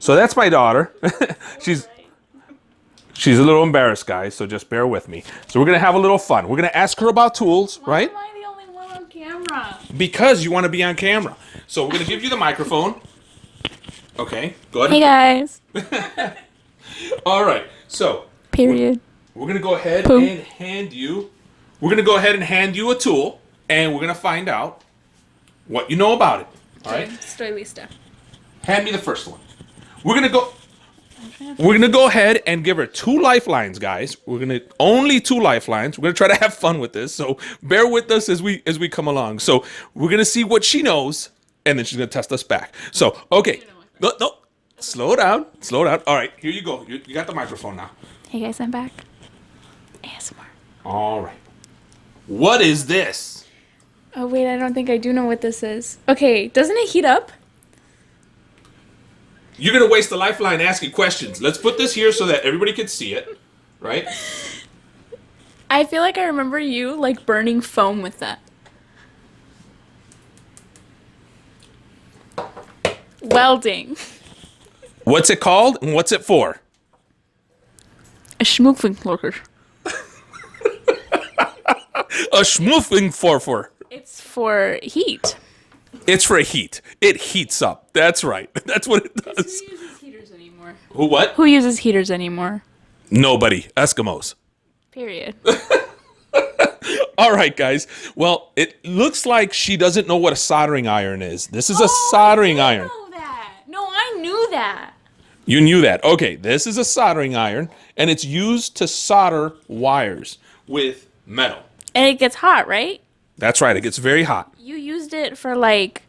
So that's my daughter. she's a little embarrassed, guys, so just bear with me. So we're going to have a little fun. We're going to ask her about tools, right? Why am I the only one on camera? Because you want to be on camera. So we're going to give you the microphone. Okay, good. Hey, guys. All right, so. Period. We're going to go ahead and hand you. We're going to go ahead and hand you a tool, and we're going to find out what you know about it. All right? Estoy lista. Hand me the first one. We're going to go ahead and give her 2 lifelines, guys. We're going to only 2 lifelines. We're going to try to have fun with this, so bear with us as we come along. So, we're going to see what she knows, and then she's going to test us back. So, okay. No. Slow down. All right, here you go. You got the microphone now. Hey, guys, I'm back. ASMR. All right. What is this? Oh, wait, I don't think I do know what this is. Okay, doesn't it heat up? You're going to waste the lifeline asking questions. Let's put this here so that everybody can see it, right? I feel like I remember you, like, burning foam with that. Welding. What's it called and what's it for? A schmoofingflocker. A schmoofingflorfer. It's for heat. It's for heat. It heats up. That's right. That's what it does. Who uses heaters anymore? Who what? Who uses heaters anymore? Nobody. Eskimos. Period. All right, guys. Well, it looks like she doesn't know what a soldering iron is. This is a soldering iron. I know that. No, I knew that. You knew that. Okay, this is a soldering iron, and it's used to solder wires with metal. And it gets hot, right? That's right. It gets very hot. You used it for, like,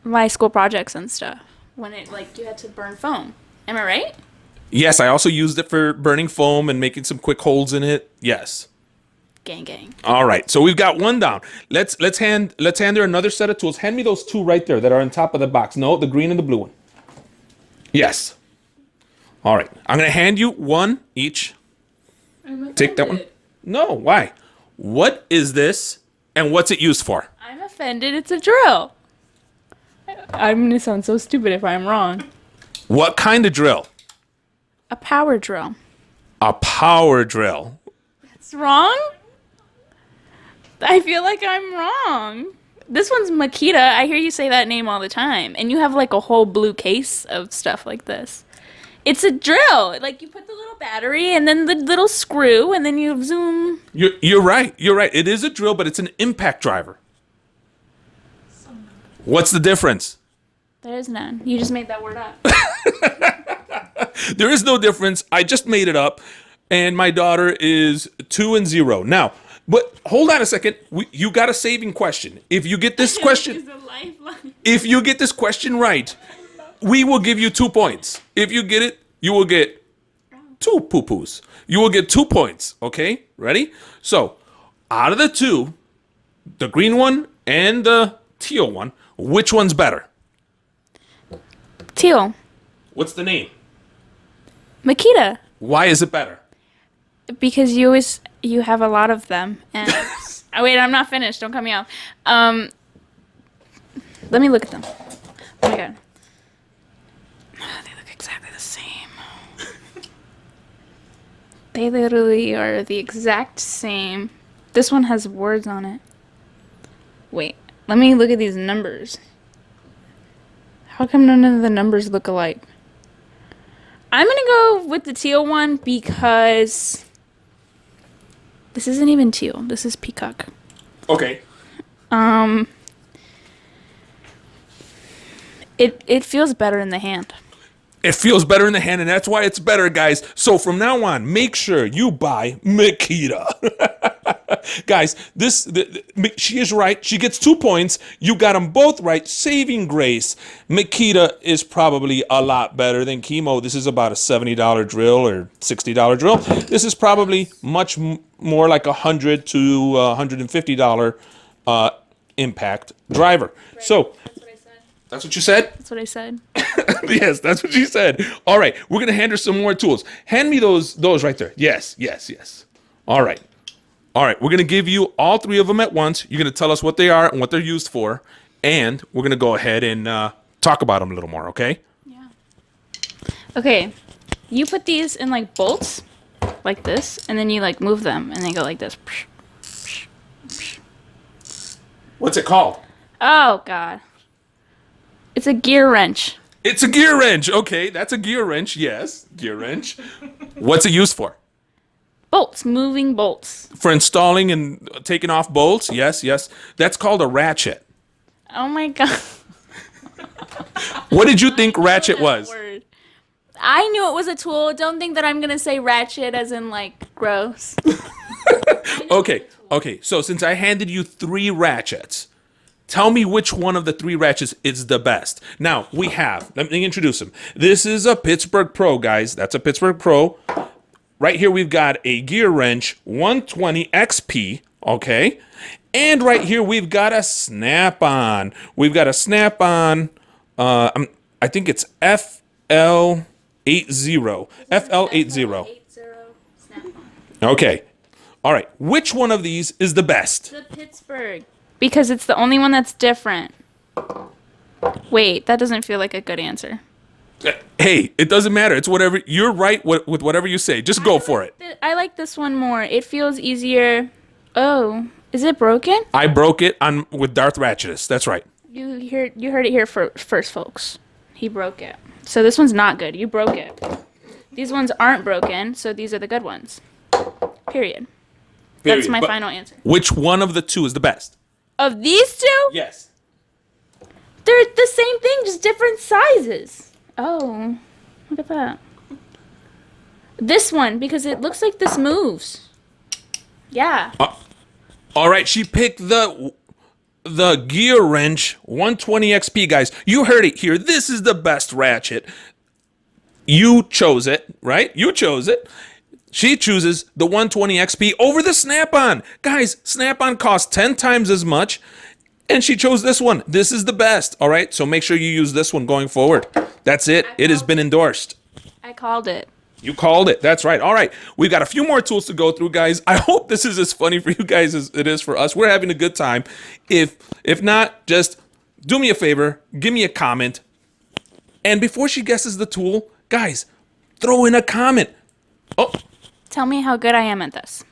my school projects and stuff. When it, like, you had to burn foam. Am I right? Yes, I also used it for burning foam and making some quick holes in it. Yes. Gang, gang. All right, so we've got one down. Let's hand her another set of tools. Hand me those 2 right there that are on top of the box. No, the green and the blue one. Yes. All right, I'm gonna hand you 1 each. Take that one. No, why? What is this, and what's it used for? I'm offended. It's a drill. I'm gonna sound so stupid if I'm wrong. What kind of drill? A power drill. A power drill. That's wrong? I feel like I'm wrong. This one's Makita. I hear you say that name all the time. And you have like a whole blue case of stuff like this. It's a drill. Like you put the little battery and then the little screw and then you zoom. You're right. You're right. It is a drill, but it's an impact driver. What's the difference? There is none. You just made that word up. There is no difference. I just made it up. And my daughter is 2 and 0. Now, but hold on a second. You got a saving question. If you get this question, if you get this question right, we will give you 2 points. If you get it, you will get 2 poo-poos. You will get 2 points. Okay, ready? So, out of the 2, the green one and the teal one, which one's better? Teal. What's the name? Makita. Why is it better? Because you have a lot of them. And oh, wait, I'm not finished. Don't cut me off. Let me look at them. Oh my god. They look exactly the same. They literally are the exact same. This one has words on it. Wait, let me look at these numbers. How come none of the numbers look alike? I'm gonna go with the teal one because this isn't even teal. This is peacock. Okay. It feels better in the hand. It feels better in the hand, and that's why it's better, guys. So from now on, make sure you buy Makita. Guys, she is right. She gets 2 points. You got them both right. Saving grace. Makita is probably a lot better than Chemo. This is about a $70 drill or $60 drill. This is probably much more like $100 to $150 impact driver. Right. So That's what I said. that's what you said? That's what I said. Yes, that's what she said. All right, we're gonna hand her some more tools. Hand me those right there. Yes. All right, we're gonna give you all 3 of them at once. You're gonna tell us what they are and what they're used for, and we're gonna go ahead and talk about them a little more. Okay? Yeah. Okay, you put these in like bolts, like this, and then you like move them, and they go like this. What's it called? Oh God, it's a gear wrench. It's a gear wrench. Okay, that's a gear wrench. Yes, gear wrench. What's it used for? Bolts, moving bolts. For installing and taking off bolts? Yes, yes. That's called a ratchet. Oh my God. What did you think ratchet That was? word. I knew it was a tool. Don't think that I'm gonna say ratchet as in like gross. Okay, okay. So since I handed you 3 ratchets, tell me which one of the 3 ratchets is the best. Now, we have, let me introduce them. This is a Pittsburgh Pro, guys. That's a Pittsburgh Pro. Right here, we've got a gear wrench 120 XP, okay? And right here, we've got a snap-on. We've got a snap-on, I think it's FL80. FL80. Okay. All right. Which one of these is the best? The Pittsburgh. Because it's the only one that's different. Wait, that doesn't feel like a good answer. Hey, it doesn't matter. It's whatever. You're right with whatever you say. Just go for it. I like this one more. It feels easier. Oh, is it broken? I broke it on with Darth Ratchetus. That's right. You heard it here first, folks. He broke it. So this one's not good. You broke it. These ones aren't broken, so these are the good ones. Period. That's my But final answer. which one of the 2 is the best? Of these two, Yes. they're the same thing, just different sizes. Oh, look at that. This one, because it looks like this moves. Yeah. All right. She picked the gear wrench 120 XP, guys. You heard it here. This is the best ratchet. You chose it, right? You chose it. She chooses the 120 XP over the Snap-on. Guys, Snap-on costs 10 times as much, and she chose this one. This is the best, all right? So make sure you use this one going forward. That's it. It has been endorsed. I called it. You called it. That's right. All right. We've got a few more tools to go through, guys. I hope this is as funny for you guys as it is for us. We're having a good time. If not, just do me a favor. Give me a comment. And before she guesses the tool, guys, throw in a comment. Oh, Tell me how good I am at this.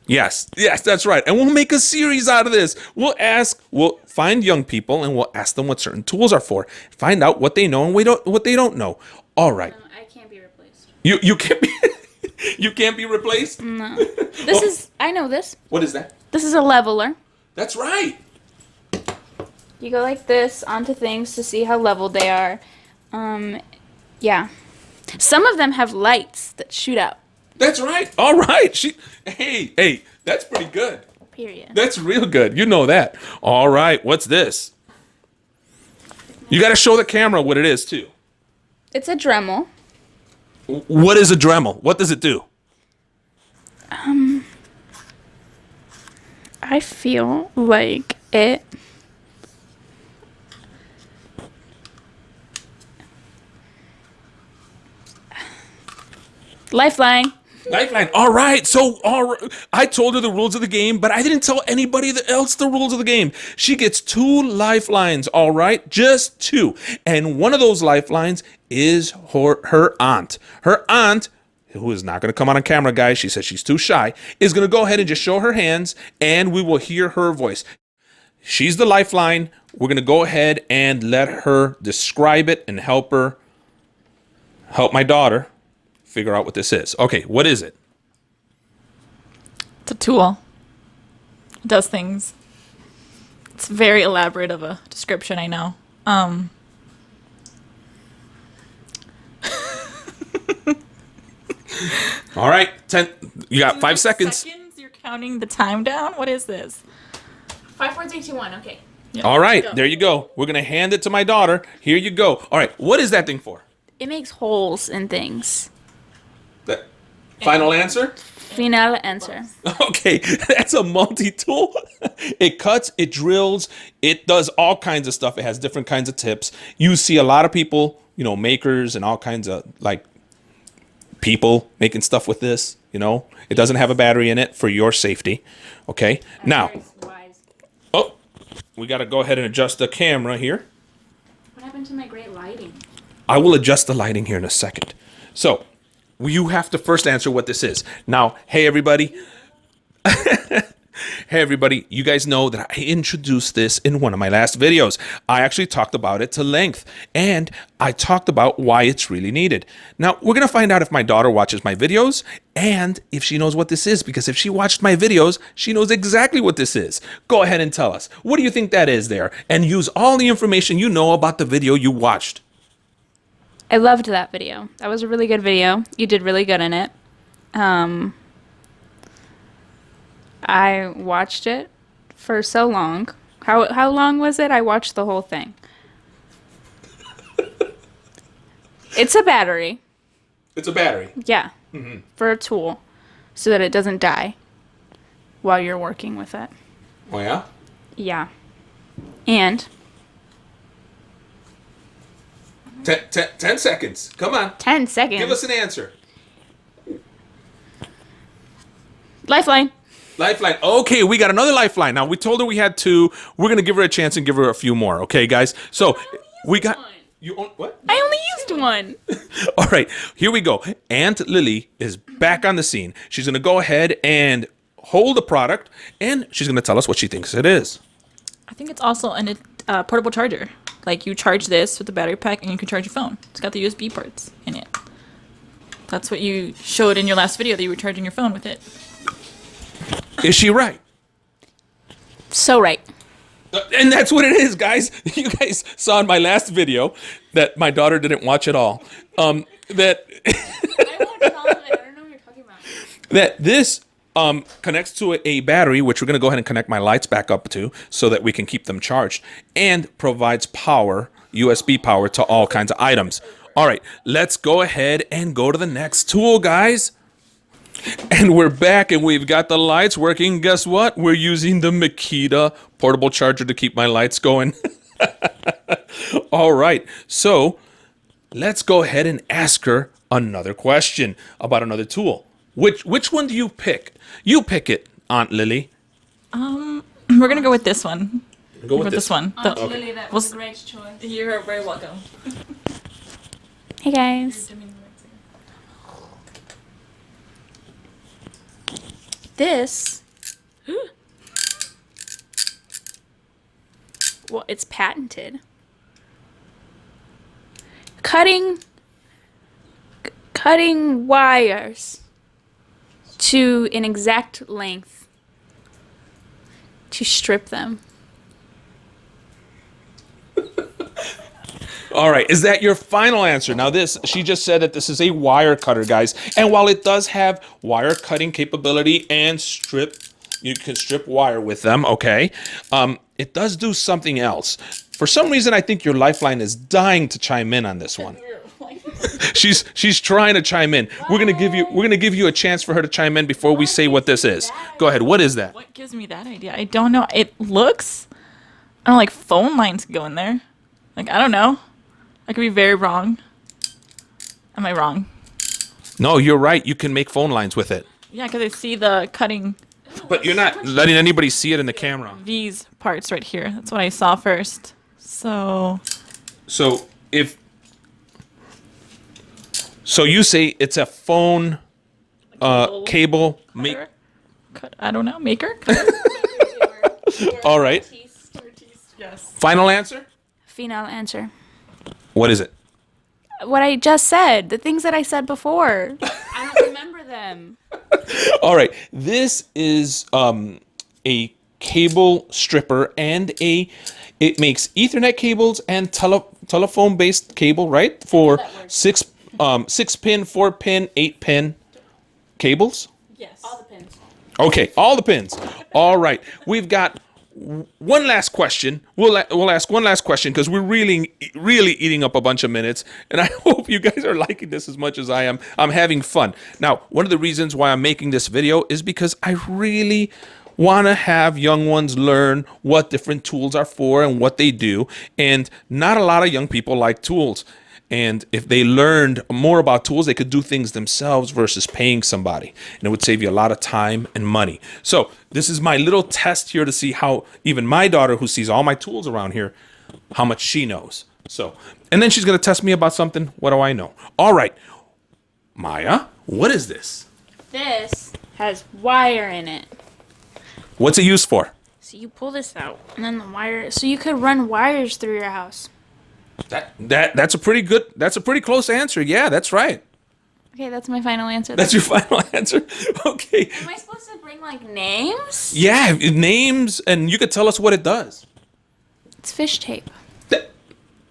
yes, that's right. And we'll make a series out of this. We'll find young people and we'll ask them what certain tools are for. Find out what they know and what they don't know. All right. I can't be replaced. You can't be you can't be replaced? No. This is, I know this. What is that? This is a leveler. That's right. You go like this onto things to see how leveled they are. Yeah. Some of them have lights that shoot out. That's right. All right. Hey, that's pretty good. Period. That's real good. You know that. All right. What's this? You got to show the camera what it is, too. It's a Dremel. What is a Dremel? What does it do? I feel like it. Lifeline. Lifeline. All right. So, I told her the rules of the game, but I didn't tell anybody else the rules of the game. She gets 2 lifelines. All right. Just 2. And one of those lifelines is her aunt. Her aunt, who is not going to come on camera, guys, she says she's too shy, is going to go ahead and just show her hands, and we will hear her voice. She's the lifeline. We're going to go ahead and let her describe it and help my daughter figure out what this is. Okay, what is it? It's a tool. It does things. It's very elaborate of a description, I know. All right, 10. You got 5 seconds. You're counting the time down? What is this? 5, 4, 3, 2, 1. Okay. Yeah. All right, Go. there you go. We're going to hand it to my daughter. Here you go. All right, what is that thing for? It makes holes in things. The final answer? Final answer. Okay, that's a multi-tool. It cuts, it drills, it does all kinds of stuff. It has different kinds of tips. You see a lot of people, makers and all kinds of people making stuff with this, It doesn't have a battery in it for your safety. Okay, now, we got to go ahead and adjust the camera here. What happened to my great lighting? I will adjust the lighting here in a second. So you have to first answer what this is. Now, hey everybody. Hey everybody, you guys know that I introduced this in one of my last videos. I actually talked about it to length, and I talked about why it's really needed. Now, we're going to find out if my daughter watches my videos and if she knows what this is, because if she watched my videos, she knows exactly what this is. Go ahead and tell us. What do you think that is there? And use all the information you know about the video you watched. I loved that video. That was a really good video. You did really good in it. I watched it for so long. How long was it? I watched the whole thing. It's a battery. It's a battery. Yeah. For a tool so that it doesn't die while you're working with it. Oh, yeah? Yeah. And 10 seconds. Come on. 10 seconds. Give us an answer. Lifeline. Lifeline. Okay, we got another lifeline. Now, we told her we had 2. We're going to give her a chance and give her a few more. Okay, guys? So, we got... You own what? I only used one. All right, here we go. Aunt Lily is back on the scene. She's going to go ahead and hold the product, and she's going to tell us what she thinks it is. I think it's also a portable charger. Like, you charge this with the battery pack and you can charge your phone. It's got the USB ports in it. That's what you showed in your last video, that you were charging your phone with it. Is she right? So right. And that's what it is, guys. You guys saw in my last video that my daughter didn't watch at all. That I watched all of it. I don't know what you're talking about. that this connects to a battery, which we're going to go ahead and connect my lights back up to so that we can keep them charged, and provides power, USB power, to all kinds of items. All right, let's go ahead and go to the next tool, guys. And we're back, and we've got the lights working. Guess what? We're using the Makita portable charger to keep my lights going. All right, so let's go ahead and ask her another question about another tool. Which one do you pick? You pick it, Aunt Lily. We're gonna go with this one. Go with this one. Lily, that was a great choice. You're very welcome. Hey guys. This. Well, it's patented. Cutting wires to an exact length to strip them. All right, is that your final answer? Now she just said that this is a wire cutter, guys. And while it does have wire cutting capability and you can strip wire with them, okay? It does do something else. For some reason, I think your lifeline is dying to chime in on this one. She's trying to chime in. We're gonna give you a chance for her to chime in before we say what this is. Go ahead. What is that? What gives me that idea? I don't know. It looks, I don't know, like phone lines go in there. Like, I don't know. I could be very wrong. Am I wrong? No, you're right. You can make phone lines with it. Yeah, because I see the cutting But you're not letting anybody see it in the camera. these parts right here. That's what I saw first. So So you say it's a phone cable cutter? I don't know. Maker? Cutter? All right. Yes. Final answer? Final answer. What is it? What I just said. The things that I said before. I don't remember them. All right. This is a cable stripper, and it makes Ethernet cables and telephone based cable, right? For 6 pin, 4 pin, 8 pin cables. Yes. All the pins. Okay, all the pins. All right. We've got one last question. We'll ask one last question because we're really eating up a bunch of minutes, and I hope you guys are liking this as much as I am. I'm having fun. Now, one of the reasons why I'm making this video is because I really want to have young ones learn what different tools are for and what they do, and not a lot of young people like tools. And if they learned more about tools, they could do things themselves versus paying somebody. And it would save you a lot of time and money. So this is my little test here to see how even my daughter, who sees all my tools around here, how much she knows. So, and then she's going to test me about something. What do I know? All right. Maya, what is this? This has wire in it. What's it used for? So you pull this out, and then the wire. So you could run wires through your house. That's a pretty close answer. Yeah, that's right. Okay, that's my final answer. That's your final answer? Okay. Am I supposed to bring like names? Yeah, names, and you could tell us what it does. It's fish tape.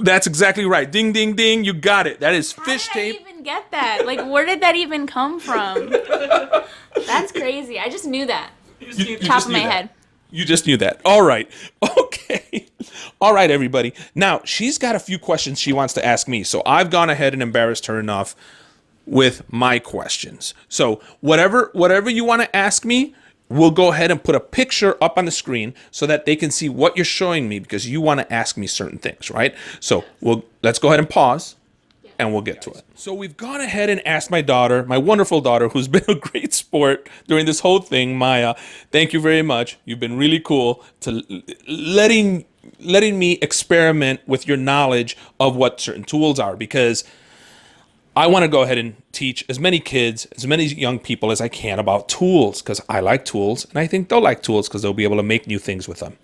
That's exactly right. Ding, ding, ding. You got it. That is fish How did tape. I even get that? Like, where did that even come from? That's crazy. I just knew that. You Top just of knew my that. head. You just knew that. All right. Okay. All right, everybody. Now, she's got a few questions she wants to ask me. So I've gone ahead and embarrassed her enough with my questions. So whatever you want to ask me, we'll go ahead and put a picture up on the screen so that they can see what you're showing me because you want to ask me certain things, right? So let's go ahead and pause and we'll get to it. So we've gone ahead and asked my daughter, my wonderful daughter, who's been a great sport during this whole thing, Maya. Thank you very much. You've been really cool to letting me experiment with your knowledge of what certain tools are because I want to go ahead and teach as many kids, as many young people as I can about tools because I like tools and I think they'll like tools because they'll be able to make new things with them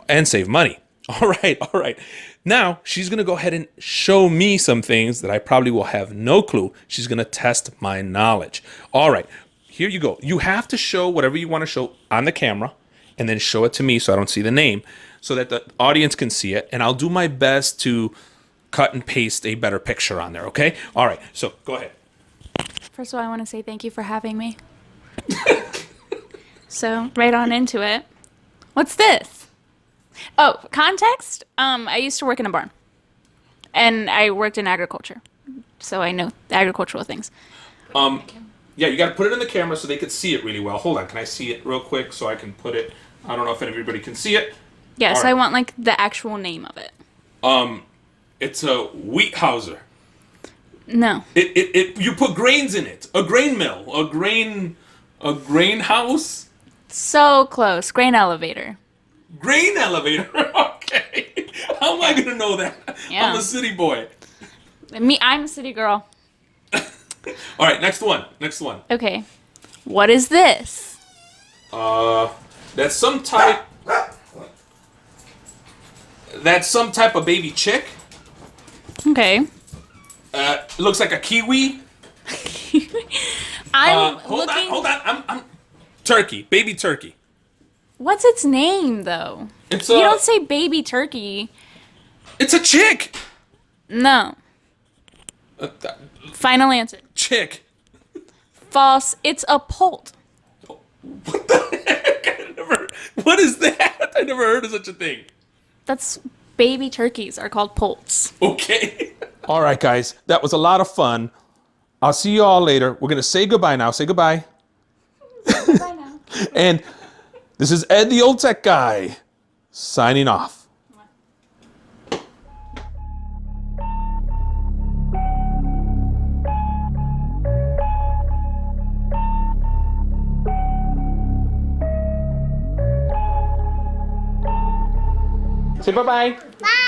and save money. All right. Now she's going to go ahead and show me some things that I probably will have no clue. She's going to test my knowledge. All right, here you go. You have to show whatever you want to show on the camera and then show it to me so I don't see the name so that the audience can see it. And I'll do my best to cut and paste a better picture on there, okay? All right, so go ahead. First of all, I want to say thank you for having me. So, right on into it. What's this? Oh, context? I used to work in a barn. And I worked in agriculture. So I know agricultural things. Yeah, you got to put it in the camera so they could see it really well. Hold on, can I see it real quick so I can put it? I don't know if everybody can see it. Yeah, All so right. I want like the actual name of it. It's a wheat houser. No. It you put grains in it. A grain mill. A grain house. So close. Grain elevator. Grain elevator. Okay. How am I gonna know that? Yeah. I'm a city boy. I'm a city girl. All right, next one. Okay. What is this? That's some type. That's some type of baby chick. Okay. It looks like a kiwi. I'm Hold looking. on. I'm turkey, baby turkey. What's its name though? It's You don't say baby turkey. It's a chick. No. Final answer. Chick. False. It's a poult. What the heck? What is that? I never heard of such a thing. That's baby turkeys are called poults. Okay. All right, guys. That was a lot of fun. I'll see you all later. We're going to say goodbye now. Say goodbye. Bye now. And this is Ed the Old Tech Guy signing off. Say bye-bye. Bye.